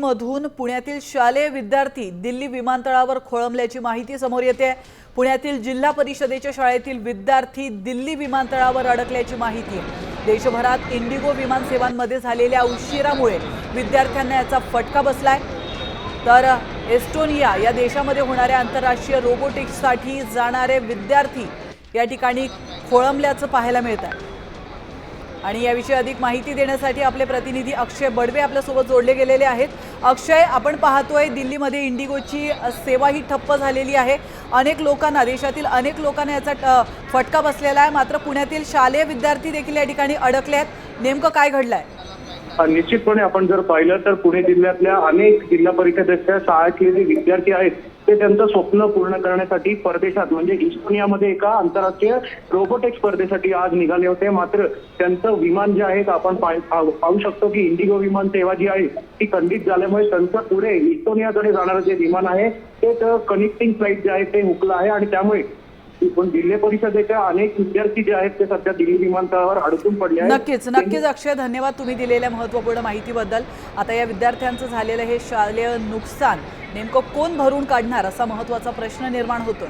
मधून पुण्यातील शालेय विद्यार्थी दिल्ली विमानतळावर खोळंबल्याची माहिती समोर येते। पुण्यातील जिल्हा परिषदेच्या शाळेतील विद्यार्थी दिल्ली विमानतळावर अडकल्याची माहिती आहे। देशभरात इंडिगो विमान सेवांमध्ये झालेल्या उशिरामुळे विद्यार्थ्यांना याचा फटका बसलाय। तर एस्टोनिया या देशामध्ये होणाऱ्या आंतरराष्ट्रीय रोबोटिक्ससाठी जाणारे विद्यार्थी या ठिकाणी खोळंबल्याचं पाहायला मिळत आहे। आणि याविषयी अधिक माहिती देण्यासाठी आपले प्रतिनिधी अक्षय बडवे आपल्यासोबत जोडले गेलेले आहेत। अक्षय, आपण पाहतोय दिल्लीमध्ये इंडिगोची सेवा ही ठप्प झालेली आहे। अनेक लोकांना, देशातील अनेक लोकांना याचा फटका बसलेला आहे। मात्र पुण्यातील शालेय विद्यार्थी देखील या ठिकाणी अडकले आहेत। नेमकं काय घडलंय? निश्चितपणे आपण जर पाहिलं तर पुणे जिल्ह्यातल्या अनेक जिल्हा परिषदेच्या शाळेतले जे विद्यार्थी आहेत ते त्यांचं स्वप्न पूर्ण करण्यासाठी परदेशात म्हणजे इस्टोनियामध्ये एका आंतरराष्ट्रीय रोबोटिक्स स्पर्धेसाठी आज निघाले होते। मात्र त्यांचं विमान जे आहे आपण पाहू शकतो की इंडिगो विमान सेवा जी आहे ती खंडित झाल्यामुळे त्यांचं पुढे इस्टोनियाकडे जाणारं जे विमान आहे ते कनेक्टिंग फ्लाईट जे आहे ते हुकलं आहे आणि त्यामुळे पण जिल्हा परिषदेच्या अनेक विद्यार्थी जे आहेत ते सध्या दिल्ली विमानतळावर अडकून पडले आहेत। नक्कीच अक्षय, धन्यवाद तुम्ही दिलेल्या महत्त्वपूर्ण माहितीबद्दल। आता या विद्यार्थ्यांचं झालेलं हे शालेय नुकसान नेमकं कोण भरून काढणार असा महत्त्वाचा प्रश्न निर्माण होतोय।